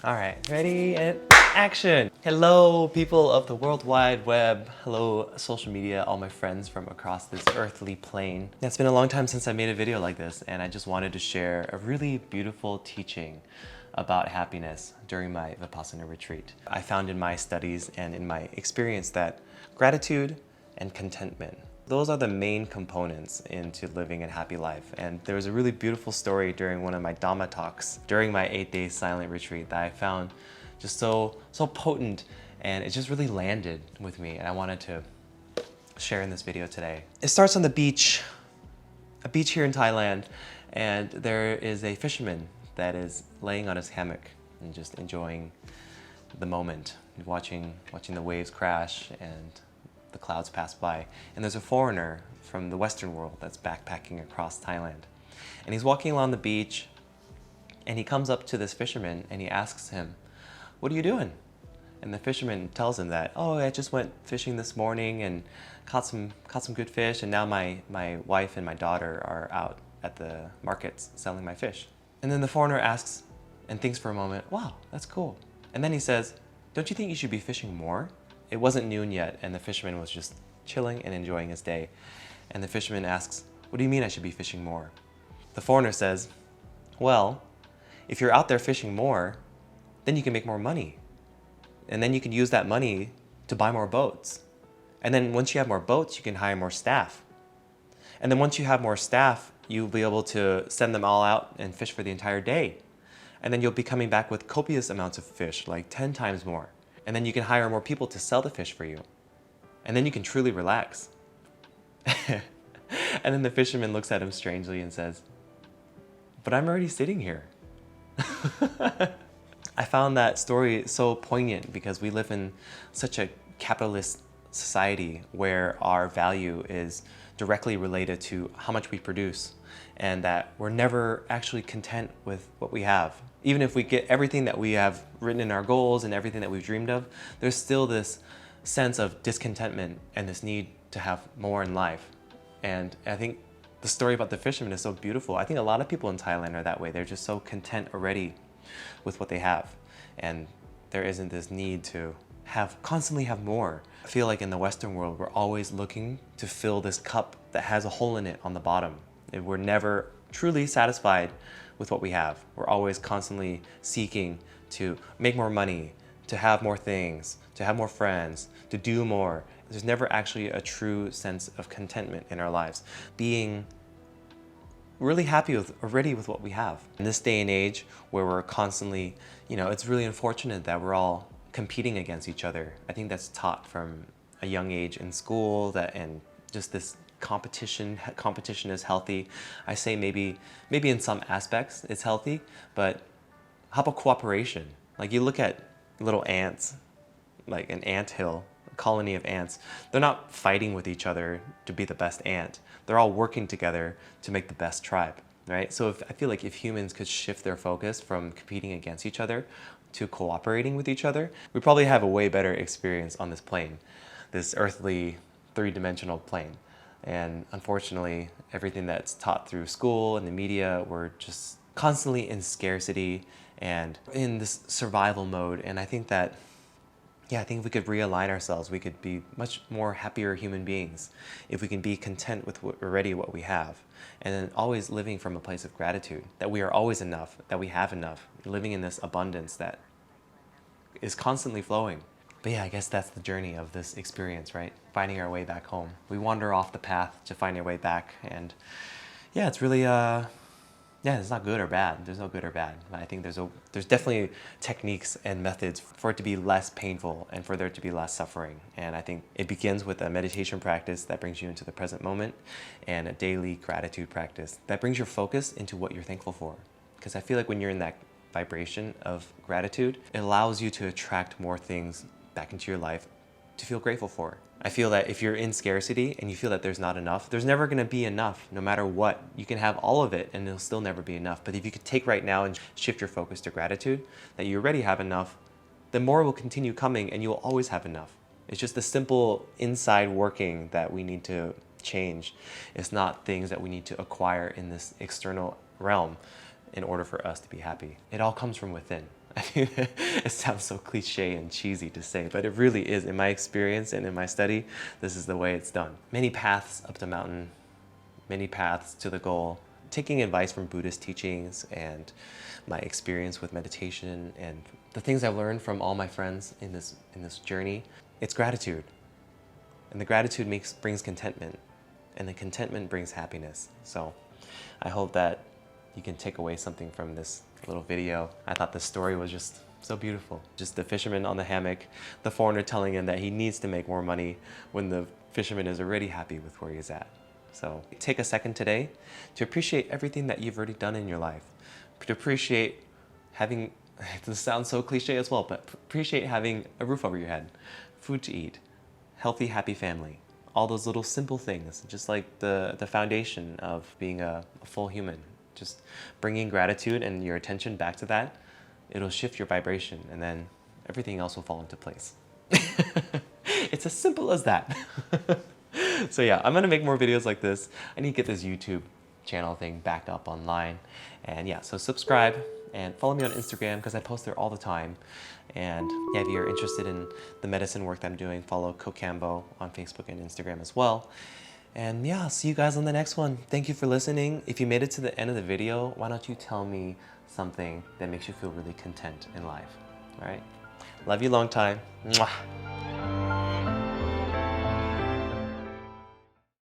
All right, ready and action. Hello, people of the World Wide Web. Hello, social media, all my friends from across this earthly plane. It's been a long time since I made a video like this, and I just wanted to share a really beautiful teaching about happiness during my Vipassana retreat. I found in my studies and in my experience that gratitude and contentment, those are the main components into living a happy life. And there was a really beautiful story during one of my dhamma talks during my 8-day silent retreat that I found just so potent, and it just really landed with me, and I wanted to share in this video today. It starts on the beach, a beach here in Thailand, and there is a fisherman that is laying on his hammock and just enjoying the moment, watching the waves crash and the clouds pass by. And there's a foreigner from the Western world that's backpacking across Thailand. And he's walking along the beach, and he comes up to this fisherman and he asks him, "What are you doing?" And the fisherman tells him that, "Oh, I just went fishing this morning and caught some good fish, and now my wife and my daughter are out at the markets selling my fish." And then the foreigner asks and thinks for a moment, "Wow, that's cool." And then he says, "Don't you think you should be fishing more?" It wasn't noon yet, and the fisherman was just chilling and enjoying his day. And the fisherman asks, "What do you mean I should be fishing more?" The foreigner says, "Well, if you're out there fishing more, then you can make more money. And then you can use that money to buy more boats. And then once you have more boats, you can hire more staff. And then once you have more staff, you'll be able to send them all out and fish for the entire day. And then you'll be coming back with copious amounts of fish, like 10 times more. And then you can hire more people to sell the fish for you. And then you can truly relax." And then the fisherman looks at him strangely and says, "But I'm already sitting here." I found that story so poignant because we live in such a capitalist society where our value is directly related to how much we produce, and that we're never actually content with what we have. Even if we get everything that we have written in our goals and everything that we've dreamed of, there's still this sense of discontentment and this need to have more in life. And I think the story about the fisherman is so beautiful. I think a lot of people in Thailand are that way. They're just so content already with what they have. And there isn't this need to constantly have more. I feel like in the Western world, we're always looking to fill this cup that has a hole in it on the bottom. We're never truly satisfied with what we have. We're always constantly seeking to make more money, to have more things, to have more friends, to do more. There's never actually a true sense of contentment in our lives. Being really happy already with what we have. In this day and age where we're constantly, it's really unfortunate that we're all competing against each other. I think that's taught from a young age in school, and just this competition is healthy. I say maybe in some aspects it's healthy, but how about cooperation? Like, you look at little ants, like an anthill, a colony of ants. They're not fighting with each other to be the best ant. They're all working together to make the best tribe, right? So I feel like if humans could shift their focus from competing against each other to cooperating with each other, we probably have a way better experience on this plane, this earthly three-dimensional plane. And unfortunately, everything that's taught through school and the media, we're just constantly in scarcity and in this survival mode. And I think that, I think if we could realign ourselves, we could be much more happier human beings if we can be content with what we have. And then always living from a place of gratitude, that we are always enough, that we have enough, living in this abundance that is constantly flowing. But I guess that's the journey of this experience, right? Finding our way back home. We wander off the path to find our way back. And it's really, it's not good or bad. There's no good or bad. I think there's definitely techniques and methods for it to be less painful and for there to be less suffering. And I think it begins with a meditation practice that brings you into the present moment, and a daily gratitude practice that brings your focus into what you're thankful for. Because I feel like when you're in that vibration of gratitude, it allows you to attract more things back into your life to feel grateful for. I feel that if you're in scarcity and you feel that there's not enough, there's never gonna be enough no matter what. You can have all of it and it'll still never be enough. But if you could take right now and shift your focus to gratitude, that you already have enough, then more will continue coming and you will always have enough. It's just the simple inside working that we need to change. It's not things that we need to acquire in this external realm in order for us to be happy. It all comes from within. I think it sounds so cliche and cheesy to say, but it really is. In my experience and in my study, this is the way it's done. Many paths up the mountain, many paths to the goal. Taking advice from Buddhist teachings and my experience with meditation and the things I've learned from all my friends in this journey, it's gratitude. And the gratitude brings contentment, and the contentment brings happiness. So I hope that you can take away something from this little video. I thought the story was just so beautiful. Just the fisherman on the hammock, the foreigner telling him that he needs to make more money when the fisherman is already happy with where he's at. So take a second today to appreciate everything that you've already done in your life. To appreciate having, this sounds so cliche as well, but appreciate having a roof over your head, food to eat, healthy, happy family. All those little simple things, just like the foundation of being a full human. Just bringing gratitude and your attention back to that, it'll shift your vibration, and then everything else will fall into place. It's as simple as that. So yeah, I'm gonna make more videos like this. I need to get this YouTube channel thing back up online. And yeah, so subscribe and follow me on Instagram because I post there all the time. And yeah, if you're interested in the medicine work that I'm doing, follow Kambo on Facebook and Instagram as well. And yeah, I'll see you guys on the next one. Thank you for listening. If you made it to the end of the video, why don't you tell me something that makes you feel really content in life, all right? Love you long time. Mwah.